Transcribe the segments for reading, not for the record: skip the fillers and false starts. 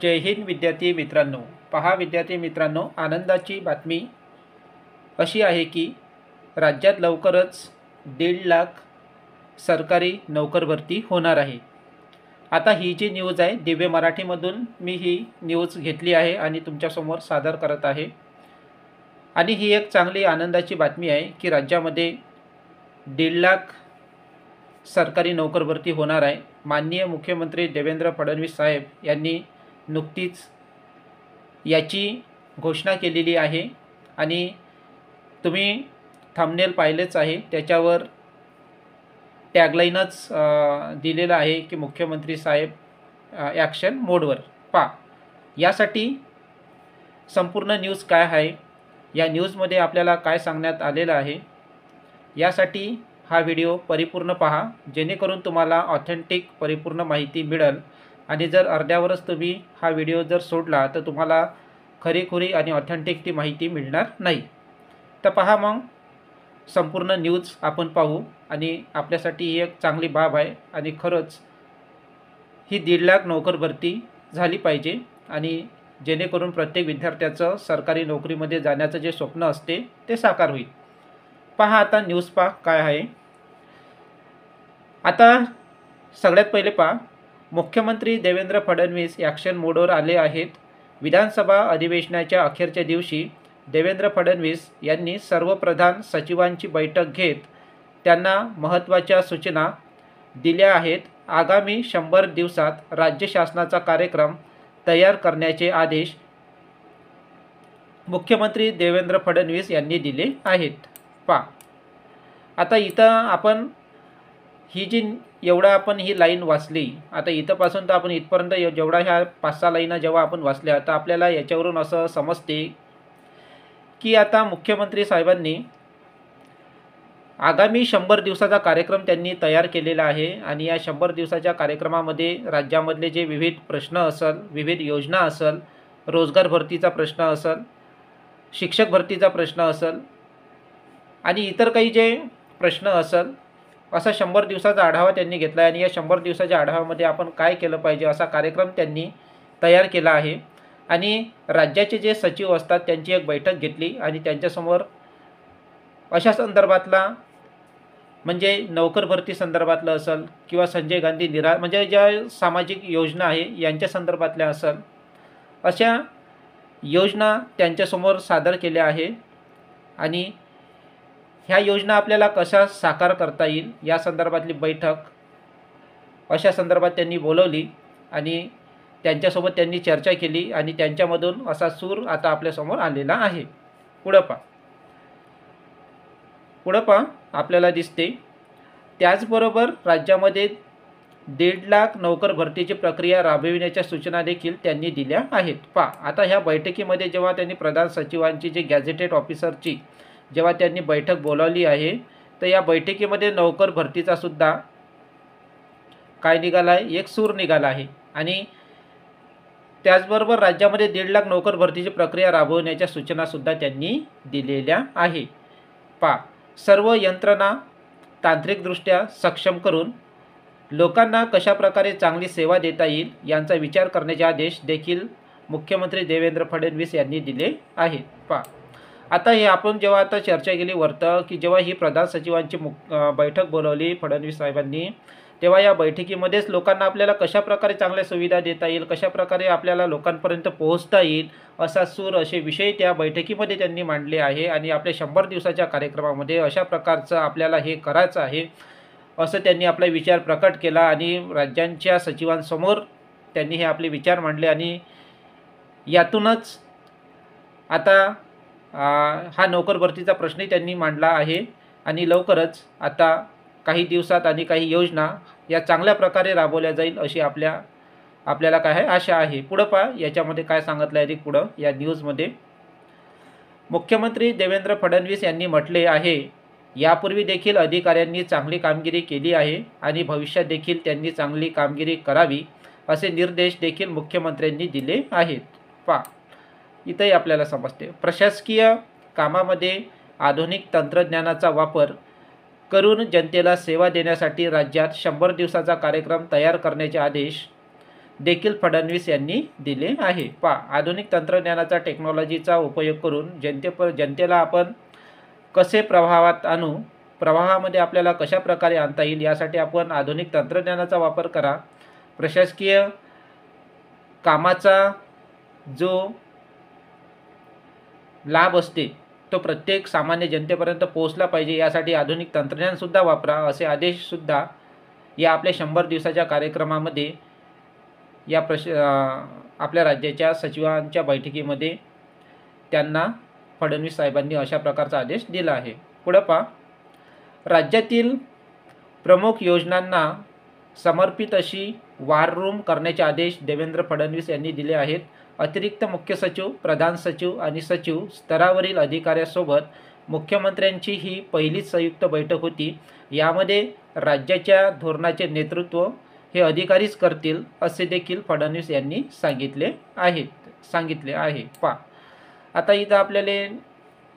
जय हिंद विद्यार्थी मित्रांनो, पहा विद्यार्थी मित्रांनो, आनंदाची बातमी अशी आहे की राज्यात लवकरच 1.5 लाख सरकारी नोकर भरती होणार आहे। आता ही जी न्यूज आहे दिव्य मराठीमधून मी ही न्यूज घेतली आहे आणि तुमच्यासमोर सादर करत आहे। आणि ही एक चांगली आनंदाची बातमी आहे की राज्यामध्ये 1.5 लाख सरकारी नोकर भरती होणार आहे। माननीय मुख्यमंत्री देवेंद्र फडणवीस साहेब यांनी नुकतीच याची घोषणा केलेली आहे आणि तुम्ही थंबनेल पाहिलेच आहे, त्याच्यावर टॅगलाईनच दिलेलं आहे की मुख्यमंत्री साहेब ॲक्शन मोडवर। पहा यासाठी संपूर्ण न्यूज काय आहे, या न्यूजमध्ये आपल्याला काय सांगण्यात आलेलं आहे, यासाठी हा व्हिडिओ परिपूर्ण पहा जेणेकरून तुम्हाला ऑथेंटिक परिपूर्ण माहिती मिळेल। आणि जर अर्ध्यावरच तुम्ही हा व्हिडिओ जर सोडला तर तुम्हाला खरीखुरी आणि ऑथेंटिक ती माहिती मिळणार नाही। तर पहा मग संपूर्ण न्यूज आपण पाहू आणि आपल्यासाठी ही एक चांगली बाब आहे आणि खरंच ही 1.5 लाख नोकर भरती झाली पाहिजे आणि जेणेकरून प्रत्येक विद्यार्थ्याचं सरकारी नोकरीमध्ये जाण्याचं जे स्वप्न असते ते साकार होईल। पहा आता न्यूज पहा काय आहे। आता सगळ्यात पहिले पहा, मुख्यमंत्री देवेंद्र फडणवीस ॲक्शन मोडवर आले आहेत। विधानसभा अधिवेशनाच्या अखेरच्या दिवशी देवेंद्र फडणवीस यांनी सर्व प्रधान सचिवांची बैठक घेत त्यांना महत्त्वाच्या सूचना दिल्या आहेत। आगामी 100 दिवसात राज्य शासनाचा कार्यक्रम तयार करण्याचे आदेश मुख्यमंत्री देवेंद्र फडणवीस यांनी दिले आहेत। पहा आता इथं आपण ही जी एवढा आपण ही लाईन वाचली, आता इथंपासून तर आपण इथपर्यंत जेवढा ह्या 5-6 लाईना जेव्हा आपण वाचल्या तर आपल्याला याच्यावरून असं समजते की आता मुख्यमंत्री साहेबांनी आगामी 100 दिवसाचा कार्यक्रम त्यांनी तयार केलेला आहे आणि या 100 दिवसाच्या कार्यक्रमामध्ये राज्यामधले जे विविध प्रश्न असेल, विविध योजना असेल, रोजगार भरतीचा प्रश्न असेल, शिक्षक भरतीचा प्रश्न असेल आणि इतर काही जे प्रश्न असेल, असा 100 दिवसाचा आढावा त्यांनी घेतला आहे आणि या 100 दिवसाच्या आढाव्यामध्ये आपण काय केलं पाहिजे असा कार्यक्रम त्यांनी तयार केला आहे। आणि राज्याचे जे सचिव असतात त्यांची एक बैठक घेतली आणि त्यांच्यासमोर अशा संदर्भातला म्हणजे नोकर भरती संदर्भातलं असेल किंवा संजय गांधी म्हणजे ज्या सामाजिक योजना आहे यांच्या संदर्भातल्या असेल, अशा योजना त्यांच्यासमोर सादर केल्या आहे आणि ह्या योजना आपल्याला कशा साकार करता येईल या संदर्भातली बैठक अशा संदर्भात त्यांनी बोलवली आणि त्यांच्यासोबत त्यांनी चर्चा केली आणि त्यांच्यामधून असा सूर आता आपल्यासमोर आलेला आहे। पुढं पहा आपल्याला दिसते, त्याचबरोबर राज्यामध्ये 1.5 लाख नोकर भरतीची प्रक्रिया राबविण्याच्या सूचना देखील त्यांनी दिल्या आहेत। पहा आता ह्या बैठकीमध्ये जेव्हा त्यांनी प्रधान सचिवांची जी गॅझेटेड ऑफिसरची जेव्हा त्यांनी बैठक बोलावली आहे तर या बैठकीमध्ये नोकर भरतीचा सुद्धा काय निघाला आहे, एक सूर निघाला आहे आणि त्याचबरोबर राज्यामध्ये 1.5 लाख नोकर भरतीची प्रक्रिया राबवण्याच्या सूचनासुद्धा त्यांनी दिलेल्या आहे। पहा सर्व यंत्रणा तांत्रिकदृष्ट्या सक्षम करून लोकांना कशाप्रकारे चांगली सेवा देता येईल यांचा विचार करण्याचे आदेश देखील मुख्यमंत्री देवेंद्र फडणवीस यांनी दिले आहेत। पहा आता हे आपण जेव्हा आता चर्चा केली वरतं की जेव्हा ही प्रधान सचिवांची बैठक बोलवली फडणवीस साहेबांनी, तेव्हा या बैठकीमध्येच लोकांना आपल्याला कशाप्रकारे चांगल्या सुविधा देता येईल, कशाप्रकारे आपल्याला लोकांपर्यंत पोहोचता येईल असा सूर, असे विषय त्या बैठकीमध्ये त्यांनी मांडले आहे आणि आपल्या 100 दिवसाच्या कार्यक्रमामध्ये अशा प्रकारचं आपल्याला हे करायचं आहे असं त्यांनी आपला विचार प्रकट केला आणि राज्यांच्या सचिवांसमोर त्यांनी हे आपले विचार मांडले आणि यातूनच आता हा नोकर भरतीचा प्रश्नही त्यांनी मांडला आहे आणि लवकरच आता काही दिवसात आणि काही योजना या चांगल्या प्रकारे राबवल्या जाईल अशी आपल्याला काय आहे आशा आहे। पुढं पहा याच्यामध्ये काय सांगितलं आहे पुढं या न्यूजमध्ये, मुख्यमंत्री देवेंद्र फडणवीस यांनी म्हटले आहे, यापूर्वी देखील अधिकाऱ्यांनी चांगली कामगिरी केली आहे आणि भविष्यात देखील त्यांनी चांगली कामगिरी करावी असे निर्देश देखील मुख्यमंत्र्यांनी दिले आहेत। पहा इथंही आपल्याला समजते, प्रशासकीय कामामध्ये आधुनिक तंत्रज्ञानाचा वापर करून जनतेला सेवा देण्यासाठी राज्यात 100 दिवसाचा कार्यक्रम तयार करण्याचे आदेश देखील फडणवीस यांनी दिले आहे। आधुनिक तंत्रज्ञानाचा टेक्नॉलॉजीचा उपयोग करून जनतेला आपण कसे प्रवाहामध्ये आपल्याला कशा प्रकारे आणता येईल यासाठी आपण आधुनिक तंत्रज्ञानाचा वापर करा। प्रशासकीय कामाचा जो लाभ असते तो प्रत्येक सामान्य जनतेपर्यंत पोहोचला पाहिजे, यासाठी आधुनिक तंत्रज्ञानसुद्धा वापरा, असे आदेशसुद्धा या आपल्या 100 दिवसाच्या कार्यक्रमामध्ये आपल्या राज्याच्या सचिवांच्या बैठकीमध्ये त्यांना फडणवीस साहेबांनी अशा प्रकारचा आदेश दिला आहे। पुढे पहा, राज्यातील प्रमुख योजनांना समर्पित अशी वॉर रूम करण्याचे आदेश देवेंद्र फडणवीस यांनी दिले आहेत। अतिरिक्त मुख्य सचिव, प्रधान सचिव आणि सचिव स्तरावरील अधिकाऱ्यांसोबत मुख्यमंत्र्यांची ही पहिलीच संयुक्त बैठक होती। यामध्ये राज्याच्या धोरणाचे नेतृत्व हे अधिकारीच करतील असे देखील फडणवीस यांनी सांगितले आहे। आता इथं आपल्याला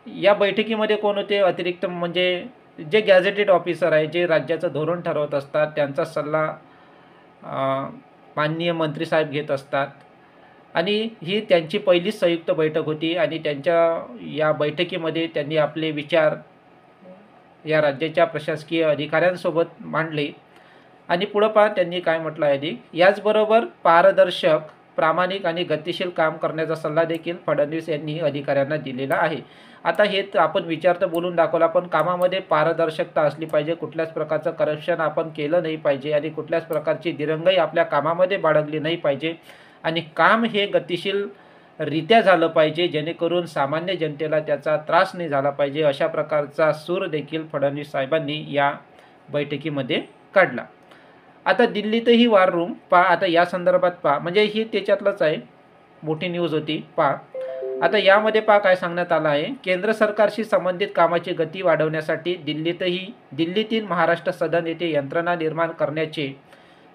या बैठकीमध्ये कोण होते? अतिरिक्त म्हणजे जे गॅझेटेड ऑफिसर आहे, जे राज्याचं धोरण ठरवत असतात, त्यांचा सल्ला माननीय मंत्री साहेब घेत असतात आणि ही त्यांची पहिलीच संयुक्त बैठक होती आणि त्यांच्या या बैठकीमध्ये त्यांनी आपले विचार या राज्याच्या प्रशासकीय अधिकाऱ्यांसोबत मांडले। आणि पुढे पहा त्यांनी काय म्हटलं आहे अधिक, याचबरोबर पारदर्शक, प्रामाणिक आणि गतिशील काम करण्याचा सल्ला देखील फडणवीस यांनी अधिकाऱ्यांना दिलेला आहे। आता हे आपण विचार तर बोलून दाखवला, पण कामामध्ये पारदर्शकता असली पाहिजे, कुठल्याच प्रकारचं करप्शन आपण केलं नाही पाहिजे आणि कुठल्याच प्रकारची दिरंगाई आपल्या कामामध्ये बाळगली नाही पाहिजे आणि काम हे गतिशीलरित्या झालं पाहिजे, जेणेकरून सामान्य जनतेला त्याचा त्रास नाही झाला पाहिजे, अशा प्रकारचा सूर देखील फडणवीस साहेबांनी या बैठकीमध्ये काढला। आता दिल्लीतही वॉर रूम आता या संदर्भात म्हणजे ही त्याच्यातलंच आहे, मोठी न्यूज होती। आता यामध्ये काय सांगण्यात आलं आहे, केंद्र सरकारशी संबंधित कामाची गती वाढवण्यासाठी दिल्लीतील महाराष्ट्र सदन येथे यंत्रणा निर्माण करण्याचे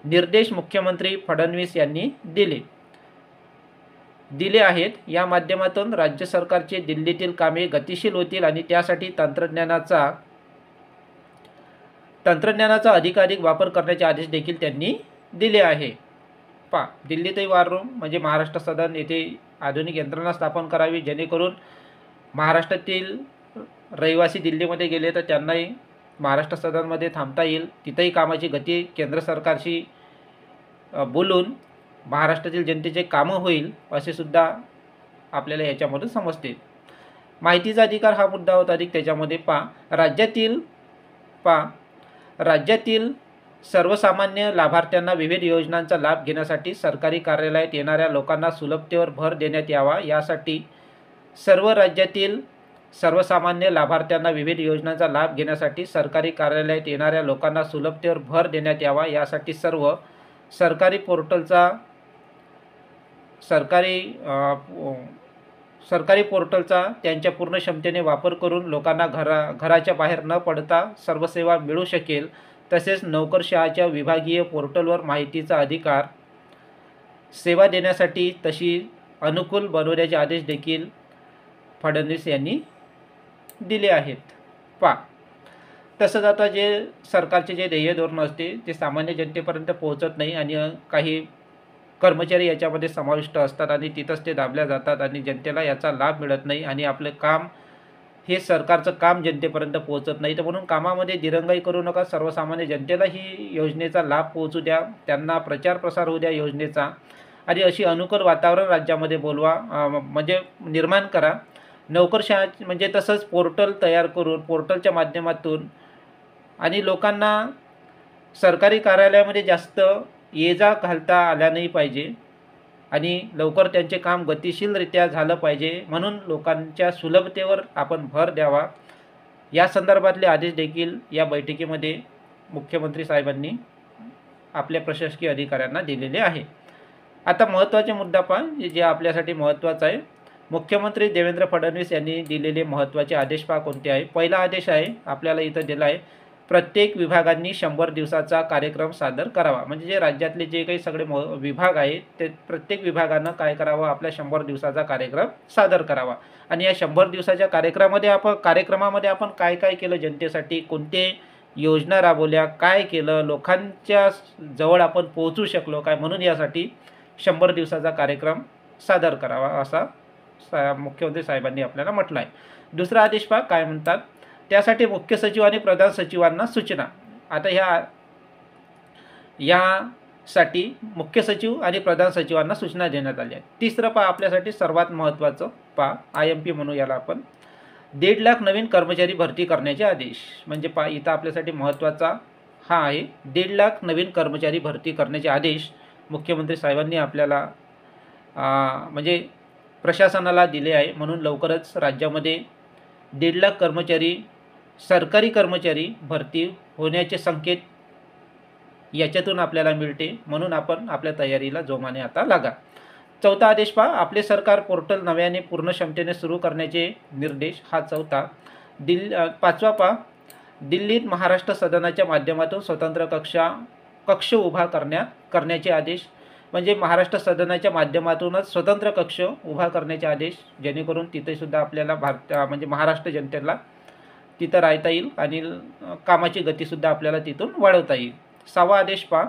निर्देश मुख्यमंत्री फडणवीस यांनी दिले आहेत। या माध्यमातून राज्य सरकारचे दिल्लीतील कामे गतिशील होतील आणि त्यासाठी तंत्रज्ञानाचा अधिकाधिक वापर करण्याचे आदेश देखील त्यांनी दिले आहे। दिल्लीतही वॉर रूम म्हणजे महाराष्ट्र सदन येथे आधुनिक यंत्रणा स्थापन करावी, जेणेकरून महाराष्ट्रातील रहिवासी दिल्लीमध्ये गेले तर त्यांनाही महाराष्ट्र सदनमध्ये थांबता येईल, तिथेही कामाची गती केंद्र सरकारशी बोलून महाराष्ट्रातील जनतेचे कामं होईल, असे सुद्धा आपल्याला याच्यामध्ये समजते। माहितीचा अधिकार हा मुद्दा होता अधिक, त्याच्यामध्ये राज्यातील सर्वसामान्य लाभार्थ्यांना विविध योजनांचा लाभ घेण्यासाठी सरकारी कार्यालयात येणाऱ्या लोकांना सुलभतेवर भर देण्यात यावा, यासाठी सर्व राज्यातील सर्वसामान्य लाभार्थ्यांना विविध योजनांचा लाभ घेण्यासाठी सरकारी कार्यालयात येणाऱ्या लोकांना सुलभतेवर भर देण्यात यावा, यासाठी सर्व सरकारी पोर्टलचा त्यांच्या पूर्ण क्षमतेने वापर करून लोकांना घराच्या बाहेर न पडता सर्व सेवा मिळू शकेल। तसेच नोकरशहाच्या विभागीय पोर्टलवर माहितीचा अधिकार सेवा देण्यासाठी तशी अनुकूल बनवण्याचे आदेश देखील फडणवीस यांनी दिले आहेत। तसंच आता जे सरकारचे जे ध्येय धोरण असते ते सामान्य जनतेपर्यंत पोहोचत नाही आणि काही कर्मचारी याच्यामध्ये समाविष्ट असतात आणि तिथंच ते दाबल्या जातात आणि जनतेला याचा लाभ मिळत नाही आणि आपलं काम हे सरकारचं काम जनतेपर्यंत पोहोचत नाही। तर म्हणून कामामध्ये दिरंगाई करू नका, सर्वसामान्य जनतेला ही योजनेचा लाभ पोहोचू द्या, त्यांना प्रचार प्रसार होऊ द्या योजनेचा आणि अशी अनुकूल वातावरण राज्यामध्ये म्हणजे निर्माण करा। नोकरशहा म्हणजे तसंच पोर्टल तयार करून पोर्टलच्या माध्यमातून आणि लोकांना सरकारी कार्यालयामध्ये जास्त ये जा घालता आल्या नाही पाहिजे आणि लवकर त्यांचे काम गतिशीलरित्या झालं पाहिजे, म्हणून लोकांच्या सुलभतेवर आपण भर द्यावा, या संदर्भातले आदेश देखील या बैठकीमध्ये मुख्यमंत्री साहेबांनी आपल्या प्रशासकीय अधिकाऱ्यांना दिलेले आहे। आता महत्त्वाचे मुद्दा जे आपल्यासाठी महत्त्वाचा आहे, मुख्यमंत्री देवेंद्र फडणवीस यांनी दिलेले महत्त्वाचे आदेश कोणते आहे। पहिला आदेश आहे आपल्याला इथं दिला आहे, प्रत्येक विभागांनी 100 दिवसाचा कार्यक्रम सादर करावा। म्हणजे जे राज्यातले जे काही सगळे विभाग आहेत ते प्रत्येक विभागानं काय करावं, आपल्या 100 दिवसाचा कार्यक्रम सादर करावा आणि या 100 दिवसाच्या कार्यक्रमामध्ये आपण काय काय केलं जनतेसाठी, कोणते योजना राबवल्या, काय केलं, लोकांच्या जवळ आपण पोहोचू शकलो काय, म्हणून यासाठी 100 दिवसाचा कार्यक्रम सादर करावा असा मुख्यमंत्री साहेबांनी आपल्याला म्हटलं आहे. दुसरा आदेश पहा काय म्हणतात, त्यासाठी मुख्य सचिव आणि प्रधान सचिवांना सूचना. आता यासाठी मुख्य सचिव आणि प्रधान सचिवांना सूचना देण्यात आल्या आहेत. तिसरं पहा आपल्यासाठी सर्वात महत्त्वाचं पहा, IMP म्हणू याला आपण, 1.5 लाख नवीन कर्मचारी भरती करण्याचे आदेश. म्हणजे पहा इथं आपल्यासाठी महत्त्वाचा हा आहे, 1.5 लाख नवीन कर्मचारी भरती करण्याचे आदेश मुख्यमंत्री साहेबांनी आपल्याला म्हणजे प्रशासनाला दिले आहे. म्हणून लवकरच राज्यामध्ये 1.5 लाख कर्मचारी, सरकारी कर्मचारी भरती होण्याचे संकेत याच्यातून आपल्याला मिळते. म्हणून आपण आपल्या तयारीला जोमाने आता लागा. चौथा आदेश पहा, आपले सरकार पोर्टल नव्याने पूर्ण क्षमतेने सुरू करण्याचे निर्देश. हा चौथा. पाचवा पहा, दिल्लीत महाराष्ट्र सदनाच्या माध्यमातून स्वतंत्र कक्ष उभा करण्याचे आदेश. म्हणजे महाराष्ट्र सदनाच्या माध्यमातूनच स्वतंत्र कक्ष उभा करण्याचे आदेश, जेणेकरून तिथेसुद्धा आपल्याला म्हणजे महाराष्ट्र जनतेला तिथं राहता येईल आणि कामाची गतीसुद्धा आपल्याला तिथून वाढवता येईल. 6वा आदेश पहा,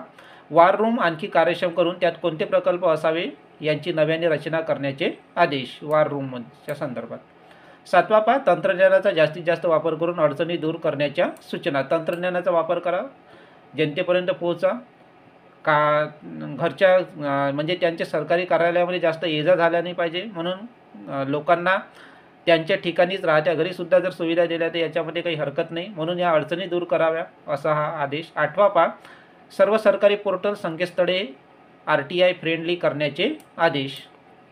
वॉर रूम आणखी कार्यक्षम करून त्यात कोणते प्रकल्प असावे यांची नव्याने रचना करण्याचे आदेश वॉर रूमच्या संदर्भात. 7वा पहा, तंत्रज्ञानाचा जास्तीत जास्त वापर करून अडचणी दूर करण्याच्या सूचना. तंत्रज्ञानाचा वापर करा, जनतेपर्यंत पोहोचा. घरच्या म्हणजे त्यांच्या सरकारी कार्यालयामध्ये जास्त ये-जा झाला नाही पाहिजे, म्हणून लोकांना त्यांच्या ठिकाणीच राहत्या घरीसुद्धा जर सुविधा दिल्या तर याच्यामध्ये काही हरकत नाही. म्हणून या अडचणी दूर कराव्या असा हा आदेश. 8वा पहा, सर्व सरकारी पोर्टल संकेतस्थळे RTI फ्रेंडली करण्याचे आदेश.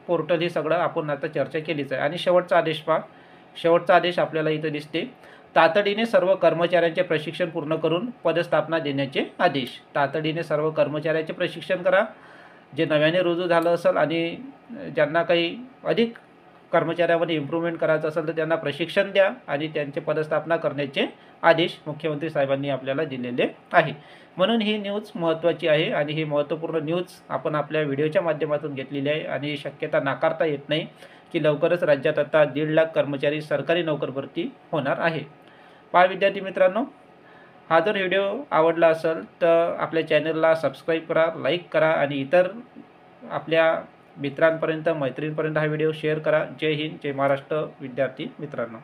पोर्टल हे सगळं आपण आता चर्चा केलीच आहे. आणि शेवटचा आदेश पहा, शेवटचा आदेश आपल्याला इथं दिसते, तातडीने सर्व कर्मचाऱ्यांचे प्रशिक्षण पूर्ण करून पदस्थापना देण्याचे आदेश. तातडीने सर्व कर्मचाऱ्यांचे प्रशिक्षण करा, जे नव्याने रुजू झालं असेल आणि ज्यांना काही अधिक कर्मचाऱ्यामध्ये इम्प्रूव्हमेंट करायचं असेल तर त्यांना प्रशिक्षण द्या आणि त्यांचे पदस्थापना करण्याचे आदेश मुख्यमंत्री साहेबांनी आपल्याला दिलेले आहे. म्हणून ही न्यूज महत्त्वाची आहे आणि ही महत्त्वपूर्ण न्यूज आपण आपल्या व्हिडिओच्या माध्यमातून घेतलेली आहे. आणि शक्यता नाकारता येत नाही की लवकरच राज्यात आता 1.5 लाख कर्मचारी सरकारी नोकर भरती होणार आहे. पहा विद्यार्थी मित्रांनो, हा जर व्हिडिओ आवडला असेल तर आपल्या चॅनलला सबस्क्राईब करा, लाईक करा आणि इतर आपल्या मित्रांपर्यंत, मैत्रिणींपर्यंत हा व्हिडिओ शेअर करा. जय हिंद, जय महाराष्ट्र विद्यार्थी मित्रांनो.